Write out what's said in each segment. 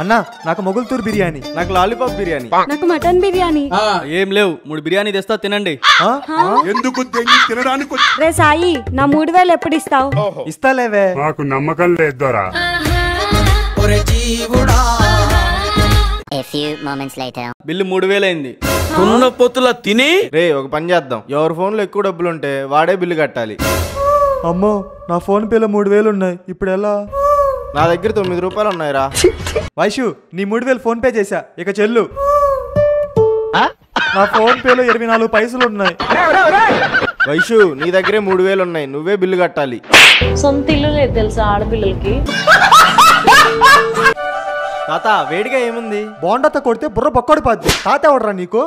అన్నా నాకు మొగుల్తూర్ బిర్యానీ. నాకు లాలీపాప్ బిర్యానీ. నాకు మటన్ బిర్యానీ. ఏం లేవు 3 బిర్యానీ తెస్తా తినండి. ఎందుకు తినడానికి రే సాయి నా 3000 ఎప్పుడు ఇస్తావు? ఇస్తాలేవే. నాకు నమ్మకం లేదు దొరా. A few moments later. Bill 3000 అయింది. తున్న పొత్తుల తిని రే ఒక పని చేద్దాం. ఎవరి ఫోన్ లో ఎక్కువ డబ్బులు ఉంటే వాడే బిల్లు కట్టాలి. అమ్మో నా ఫోన్ పేలో 3000 ఉన్నాయి. ఇప్పుడు ఎలా? నా దగ్గర 9 రూపాయలు ఉన్నాయిరా. వైషు నీ 3000 ఫోన్ పే చేశా, ఇక చెల్లు. నా ఫోన్ పేలో 24 పైసలు ఉన్నాయి. వైషు నీ దగ్గరే 3000 ఉన్నాయి, నువ్వే బిల్లు కట్టాలి. సొంత ఇల్లు లేదు తెలుసా ఆడపిల్లలకి. తాత వేడిగా ఏముంది? బోండాతో కొడితే బుర్ర బొక్కడు పద్దు. తాత ఎవడరా నీకు?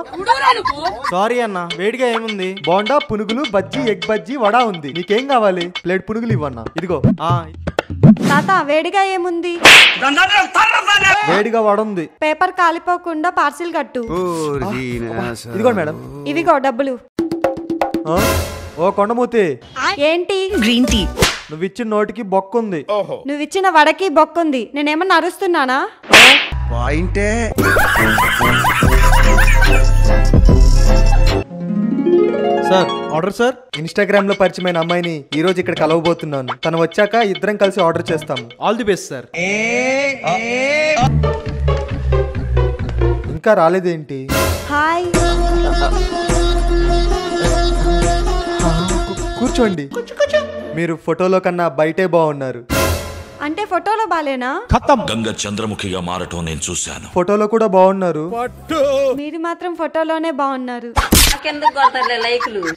సారీ అన్న, వేడిగా ఏముంది? బోండా, పునుగులు, బజ్జీ, ఎగ్ బజ్జీ, వడా ఉంది. నీకేం కావాలి? ప్లేట్ పునుగులు ఇవ్వన్నా. ఇదిగో. తాత వేడిగా ఏముంది? వేడిగా వడ ఉంది. పేపర్ కాలిపోకుండా పార్సిల్ కట్టు. ఇదిగో మేడం. ఇవిగో డబ్బులు. ఓ కొండమూతి, ఏంటి? Green tea. నువ్వు ఇచ్చిన నోటికి బొక్కుంది. నువ్విచ్చిన వడకి బొక్కుంది. నేనేమన్నా అరుస్తున్నానా? Sir order sir. ఇన్స్టాగ్రామ్ లో పరిచయమైన అమ్మాయిని ఈ రోజు ఇక్కడ కలవబోతున్నాను. తను వచ్చాక ఇద్దరం కలిసి ఆర్డర్ చేస్తాము. All the best sir. ఇంకా రాలేదేంటి? హాయ్. కూర్చోండి. మీరు ఫోటోలో కన్నా బయటే బాగున్నారు. అంటే ఫోటోలో బాలేనా? గంగ చంద్రముఖిగా మారటం నేను చూశాను. ఫోటోలో కూడా బాగున్నారు. మీరు మాత్రం ఫోటోలోనే బాగున్నారు.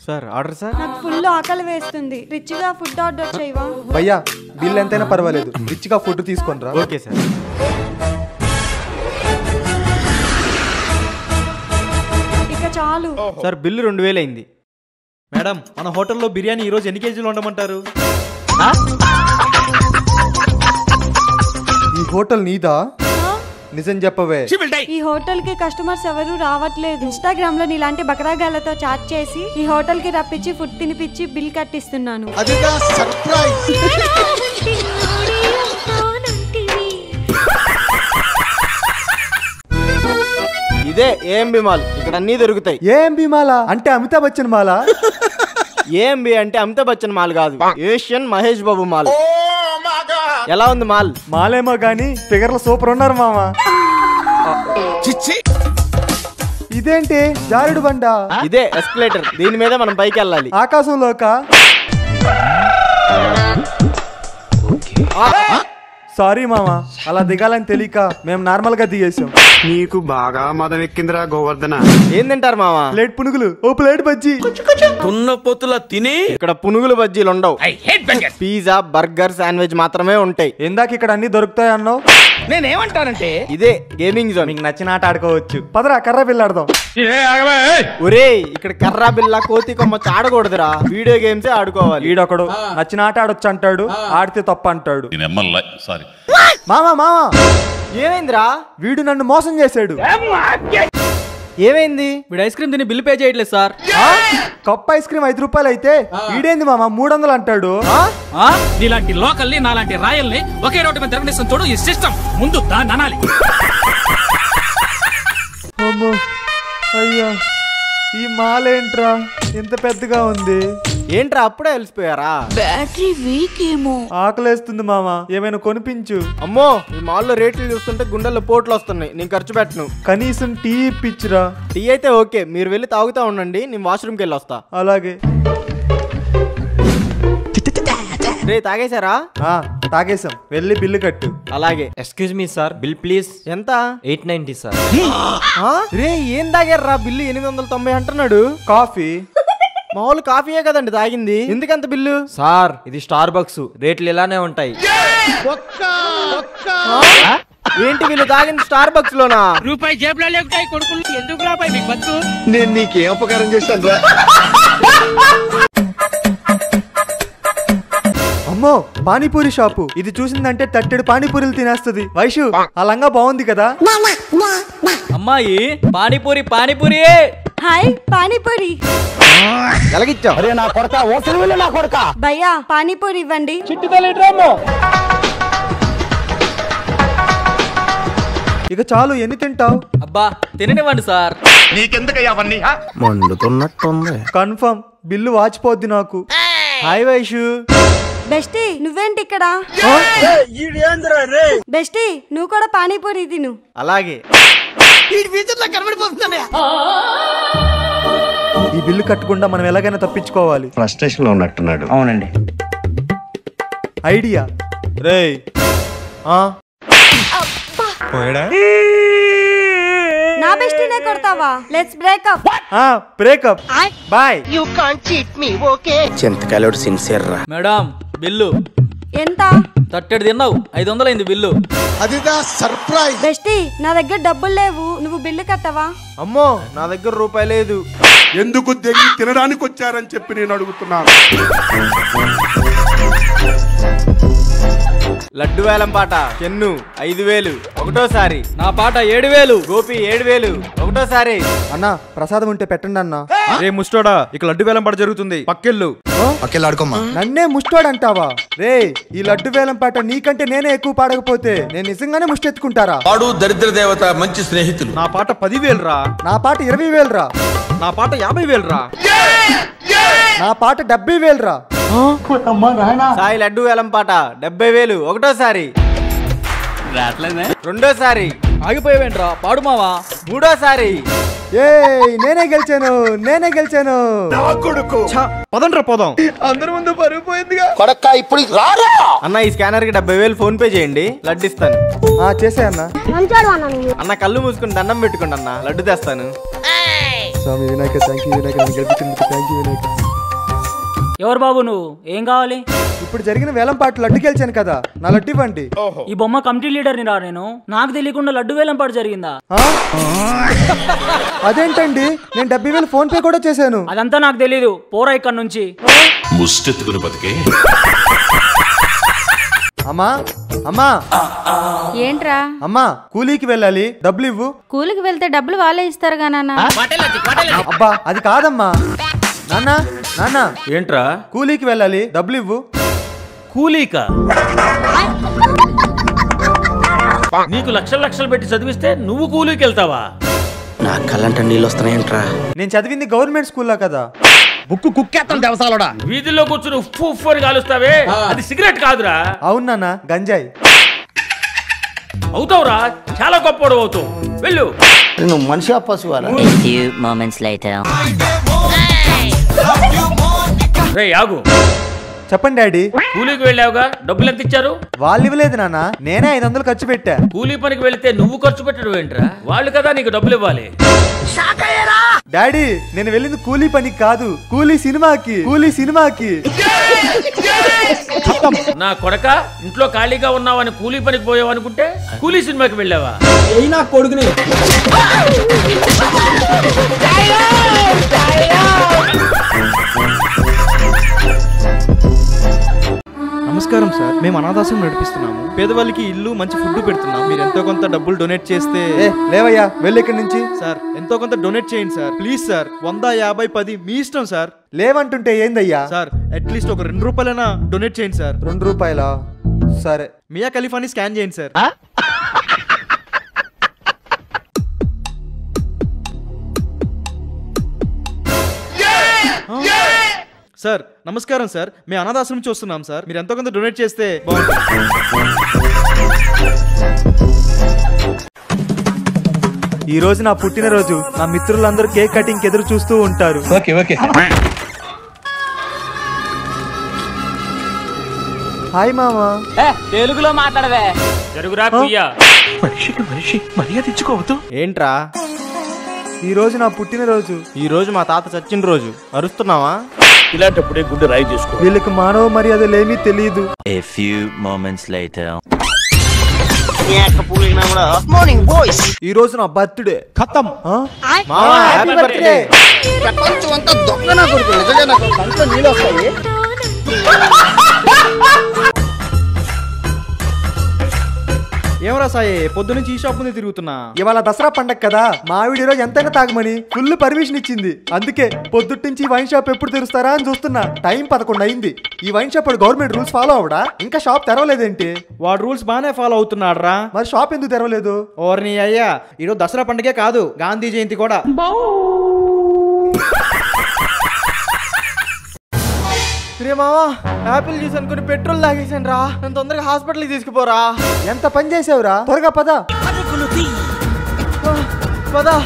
Sir order sir. నాకు ఫుల్ ఆకలి వేస్తుంది. రిచ్ గా ఫుడ్ ఆర్డర్ చేయవా? భయ్యా బిల్ ఎంతైనా పర్వాలేదు, రిచ్ గా ఫుడ్ తీసుకొని రా. Okay sir. ఇక చాలు. సార్ బిల్లు 2000 అయింది. మేడం మన హోటల్లో బిర్యానీ ఈ రోజు ఎన్ని కేజీలు ఉండమంటారు? ఈ హోటల్ నీదా? నిజం చెప్పవే. ఈ హోటల్ కి కస్టమర్స్ ఎవరు రావట్లేదు. ఇన్స్టాగ్రామ్ లో నీలాంటి బకరాగాలతో చాట్ చేసి ఈ హోటల్ కి రప్పించి ఫుడ్ తినిపించి బిల్ కట్టిస్తున్నాను. ఇదే ఏఎంబి మాల్, ఇక్కడ అన్ని దొరుకుతాయి. ఏఎంబి మాల అంటే అమితాబ్ బచ్చన్ మాల? ఏఎంబి అంటే అమితాబ్ బచ్చన్ మాల్ కాదు, ఏషియన్ మహేష్ బాబు మాల్. ఎలా ఉంది మాల్? మాలేమో గానీ ఫిగర్లు సూపర్ ఉన్నారు మామా. ఇదేంటి జారుడు బండ? ఇదే ఎస్కలేటర్, దీని మీద మనం పైకి వెళ్ళాలి. ఆకాశంలోక? సారీ మామా, అలా దిగాలని తెలియక మేము నార్మల్ గా దిగేసాం. నీకు బాగా మదం ఎక్కిందిరా గోవర్ధన. ఏం తింటారు మామా? ప్లేట్ పునుగులు, ఓ ప్లేట్ బజ్జీ. తున్న పొత్తుల తిని ఇక్కడ పునుగులు బజ్జీలు ఉండవు. పిజ్జా, బర్గర్, శాండ్విచ్ మాత్రమే ఉంటాయి. ఇందాక ఇక్కడ అన్ని దొరుకుతాయి అన్నావు. నేనేమంటానంటే ఇదే గేమింగ్ జోన్. మీకు నచ్చిన ఆట ఆడుకోవచ్చు. పదరా కర్ర బిల్లు ఆడదాం. ఒరే ఇక్కడ కర్రా బిల్ల, కోతి కొమ్మచ్చి ఆడకూడదురా, వీడియో గేమ్సే ఆడుకోవాలి. ఈడొకడు నచ్చిన ఆట ఆడొచ్చు అంటాడు, ఆడితే తప్ప అంటాడు. సారీ మామా మామా ఏమైందిరా? వీడు నన్ను మోసం చేశాడు. ఏమైంది? వీడు ఐస్ క్రీమ్ తిని బిల్లు పే చేయట్లేదు సార్. కప్ ఐస్ క్రీమ్ 5 రూపాయలు అయితే ఈడేంది మామా 300 అంటాడు. నీలాంటి లోకల్ని నాలాంటి రాయల్ని ఒకే రోడ్డు మీద తిరగనిస్తాం చూడు. ఈ సిస్టమ్ ముందు దాన్ని అనాలి. అమ్మో అయ్యా, ఈ మాలేంట్రా ఎంత పెద్దగా ఉంది? ఏంట్రా అప్పుడే అలసిపోయారా? బ్యాటరీ వీక్ ఏమో. ఆకలేస్తుంది మామా, ఏమైనా కొనిపించు. అమ్మో ఈ మాల్లో రేట్లు చూస్తుంటే గుండెల్లో పోట్లు వస్తున్నాయి. నేను ఖర్చు పెట్టను. కనీసం టీ ఇప్పించురా. టీ అయితే ఓకే, మీరు వెళ్ళి తాగుతా ఉండండి, నేను వాష్రూమ్కి వెళ్ళి వస్తా. అలాగే. రే తాగేశారా? తాగేసాం, వెళ్ళి బిల్లు కట్టు. అలాగే. Excuse me sir, bill please. ఎంత? 890 సార్. రే ఏం తాగారా? బిల్లు 890 అంటున్నాడు. కాఫీ? మామూలు కాఫీయే కదండి తాగింది, ఎందుకంత బిల్లు? సార్ ఇది స్టార్ బక్స్, రేట్లు ఇలానే ఉంటాయి. ఏంటి వీళ్ళు తాగింది స్టార్ బక్స్ లోనా? రూపాయి జేబులో లేకుంటాయి కొడుకులు. ఎందుకు రూపాయి మీకు బతుకు? నేను నీకేం ఉపకారం చేశాను రా? అమ్మో పానీపూరి షాపు. ఇది చూసిందంటే తట్టెడు పానీపూరీలు తినేస్తుంది. వైషు ఆ లంగా బాగుంది కదా? అమ్మాయి పానీపూరి పానీపూరి. హాయ్ పానీపూరి. ఎలాగిచ్చావు? అరే నా కొడక, ఓసలు వెళ్ళి నా కొడక. భయ్యా పానీపూరి ఇవ్వండి. చిట్టి తల్లి డ్రామో. ఇక చాలు, ఎన్ని తింటావు? అబ్బా తిననివ్వండి సార్. నీకెందుకయ్యా అవన్నీ మండుతున్నట్టుంది. కన్ఫర్మ్ బిల్లు వాచిపోద్ది నాకు. హాయ్ వైషు. బెస్టీ నువ్వేంటి ఇక్కడ? బెస్టీ నువ్వు కూడా పానీపూరి తిను. అలాగే. ఈ బిల్లు కట్టకుండా మనం ఎలాగైనా తప్పించుకోవాలి. ఫ్రస్ట్రేషన్ లో ఉన్నట్టున్నాడు. అవునండి. ఐడియా. రేయ్ నా బెస్టీనే కొడతావా? Let's breakup. బ్రేకప్. బాయ్. చింతకాయలోడు సిన్సియర్ రా. మేడం బిల్లు ఎంత? తట్టెడు తిన్నావు, 500 అయింది బిల్లు. బెస్టీ నా దగ్గర డబ్బులు లేవు, నువ్వు బిల్లు కట్టవా? అమ్మో నా దగ్గర రూపాయి లేదు. ఎందుకు దెంగి తినడానికి వచ్చారని చెప్పి నేను అడుగుతున్నాను. లడ్డు వేలం పాట చెన్ను 5000 ఒకటోసారి. నా పాట 7000. గోపి 7000 ఒకటోసారి. అన్నా ప్రసాదం ఉంటే పెట్టండి అన్నా. రే ముస్టోడా, ఇక లడ్డు వేలం పాట జరుగుతుంది, పక్కెళ్ళు. నన్నే ముష్టోడంటావా? రే ఈ లడ్డు వేలం పాట నీకంటే నేనే ఎక్కువ పాడకపోతే నేను నిజంగానే ముష్టెత్తుకుంటారా? వాడు దరిద్ర దేవత మంచి స్నేహితులు. నా పాట 10,000 రా. నా పాట 20,000 రా. నా పాట 50,000 రా. నా పాట 70,000 రా. సాయి లడ్డు వేలం పాట 70,000 ఒకటోసారి. రెండోసారి. ఆగిపోయావేంట్రా, పాడు మావా. మూడోసారి. ఏ నేనే గెలిచాను. పదండ్రా పోదాం. అందరి ముందు పరుగు పోయిందిగా. అన్న ఈ స్కానర్ కి 70,000 ఫోన్ పే చేయండి, లడ్డు ఇస్తాను. చేసే అన్న. అన్న కళ్ళు మూసుకుని దండం పెట్టుకోండి అన్న, లడ్డు తెస్తాను. స్వామి వినాయక థ్యాంక్ యూ వినాయక, నన్ను గెలిపించినందుకు థ్యాంక్ యూ వినాయక. ఎవరు బాబు నువ్వు? ఏం కావాలి? ఇప్పుడు జరిగిన వేలం పాట లడ్డు గెలిచాను కదా, నా లడ్డు ఇవ్వండి. ఈ బొమ్మ కమిటీ లీడర్ ని రా నేను. నాకు తెలియకుండా లడ్డు వేలం పాటు జరిగిందా? అదేంటండి, నేను 70,000 ఫోన్ పే కూడా చేశాను. అదంతా నాకు తెలీదు, పోరా ఇక్కడ నుంచి. ముష్టెత్తుకుని బతికే. అమ్మా ఏంట్రా? అమ్మా కూలీకి వెళ్ళాలి, డబ్బులు ఇవ్వు. కూలికి వెళ్తే డబ్బులు వాళ్ళే ఇస్తారుగా నాన్న. అబ్బా అది కాదమ్మా. నాన్న ఏంట్రా? కూలీకి వెళ్ళాలి, డబ్బులు ఇవ్వు. కూలీక నీకు లక్షలు పెట్టి చదివిస్తే నువ్వు కూలీకి వెళ్తావా? నా కళ్ళంట నీళ్ళు వస్తున్నాయంట్రా. నేను చదివింది గవర్నమెంట్ స్కూల్లో కదా. బుక్కు కుక్కేస్తాం దేవసాలోడా. వీధుల్లో కూర్చుని ఉఫ్ అని కాలుస్తావే, అది సిగరెట్ కాదురా. అవును నాన్న, గంజాయి. అవుతావురా, చాలా గొప్పడు అవుతావు. వెళ్ళు. నువ్వు మనిషి పశువారా? A few moments later. రే ఆగు. చెప్పండి డాడీ. కూలీకి వెళ్ళావుగా, డబ్బులు ఎంత ఇచ్చారు? వాళ్ళు ఇవ్వలేదు నాన్న, నేనే 500 ఖర్చు పెట్టా. కూలీ పనికి వెళితే నువ్వు ఖర్చు పెట్టడం ఏంట్రా? వాళ్ళు కదా నీకు డబ్బులు ఇవ్వాలి. డాడీ నేను వెళ్ళింది కూలీ పనికి కాదు, కూలీ సినిమాకి. నా కొడక, ఇంట్లో ఖాళీగా ఉన్నావని కూలీ పనికి పోయావు అనుకుంటే కూలీ సినిమాకి వెళ్ళావా? నమస్కారం సార్, మేము అనాథాశ్రమం నడిపిస్తున్నాము. పేదవాళ్ళకి ఇల్లు, మంచి ఫుడ్ పెడుతున్నాం. మీరు ఎంతో కొంత డబ్బులు డొనేట్ చేస్తే. లేవయ్యా, వెళ్ళి ఇక్కడి నుంచి. సార్ ఎంతో కొంత డొనేట్ చేయండి సార్, ప్లీజ్ సార్. 100, 50, 10 మీ ఇష్టం సార్. లేవంటుంటే ఏందయ్యా? సార్ అట్లీస్ట్ ఒక 2 రూపాయలైనా డొనేట్ చేయండి సార్. 2 రూపాయలా? సరే. మియా ఖలీఫాని స్కాన్ చేయండి సార్. సార్ నమస్కారం సార్, మేము అనాథాశ్రమం చూస్తున్నాం సార్. మీరు ఎంతో కొంత డొనేట్ చేస్తే బాగుంటుంది. ఈ రోజు నా పుట్టినరోజు. నా మిత్రులందరూ కేక్ కటింగ్ ఎదురు చూస్తూ ఉంటారు. హాయ్ మామా. తెలుగులో మాట్లాడవే. జరుగురా కుయ్యా. ఏంట్రా? ఈ రోజు నా పుట్టినరోజు. ఈ రోజు మా తాత చచ్చిన రోజు. అరుస్తున్నావా? ఇలాంటప్పుడే గుడ్డు రాయి చేసుకో. వీళ్ళకి మానవ మర్యాదలేమీ తెలియదు. A few moments later. ఈ రోజు నా బర్త్డే. ఖతం. మామా హ్యాపీ బర్త్డే. ఏమరా సాయి పొద్దు నుంచి ఈ షాప్ ముందు తిరుగుతున్నా. ఇవాళ దసరా పండగ కదా మా ఆవిడ ఈరోజు ఎంతైనా తాగమని ఫుల్ పర్మిషన్ ఇచ్చింది. అందుకే పొద్దుటి నుంచి ఈ వైన్ షాప్ ఎప్పుడు తెరుస్తారా అని చూస్తున్నా. టైం 11 అయింది. ఈ wine shop government rules follow అవడా? ఇంకా షాప్ తెరవలేదేంటి? వాడు రూల్స్ బానే ఫాలో అవుతున్నాడు రా. మరి షాప్ ఎందుకు తెరవలేదు? ఓర్ని అయ్యా, ఈరోజు దసరా పండుగే కాదు, గాంధీ జయంతి కూడా. రే మావా, యాపిల్ జ్యూస్ అనుకుని పెట్రోల్ తాగేసాను రా. నన్ను తొందరగా హాస్పిటల్కి తీసుకుపోరా. ఎంత పని చేసావురా? త్వరగా పద. పదా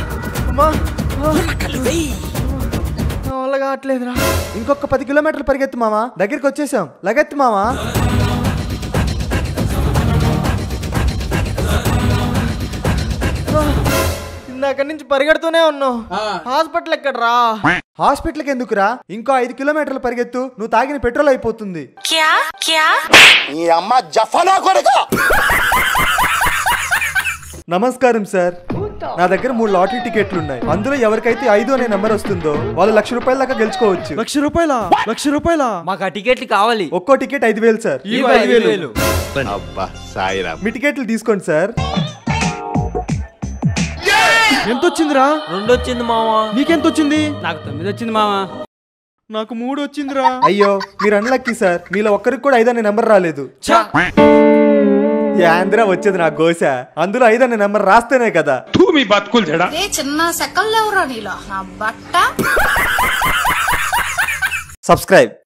అమ్మా, వల్ల కావట్లేదురా. ఇంకొక 10 కిలోమీటర్లు పరిగెత్తు మామా, దగ్గరికి వచ్చేసాం. లగెత్తు మామా. ఇందాక నుంచి పరిగెడుతూనే ఉన్నావు. హాస్పిటల్ ఎక్కడరా? హాస్పిటల్కి ఎందుకురా? ఇంకో 5 కిలోమీటర్లు పరిగెత్తు, నువ్వు తాగిన పెట్రోల్ అయిపోతుంది. నమస్కారం సార్, నా దగ్గర 3 లాటరీ టికెట్లు ఉన్నాయి. అందులో ఎవరికైతే 5 అనే నెంబర్ వస్తుందో వాళ్ళు ₹1,00,000 దాకా గెలుచుకోవచ్చు. ₹1,00,000? మాకు ఆ టికెట్లు కావాలి. ఒక్కో టికెట్ 5,000 సార్. 5,000. మీ టికెట్లు తీసుకోండి సార్. ఎంత వచ్చిందిరా? 2 వచ్చింది మావా. నీకెంత వచ్చింది? నాకు 9 వచ్చింది మావా. నాకు 3 వచ్చిందిరా. అయ్యో మీరు అన్లక్కీ సార్, మీలో ఒక్కరికి కూడా 5 అనే నెంబర్ రాలేదు. ఆంధ్ర వచ్చేది నా గోస. అందులో 5 అనే నెంబర్ రాస్తేనే కదా. మీ బతుకులు చెడా. చిన్న సెకల్ లేవురా నీలో నా బట్ట. సబ్స్క్రైబ్.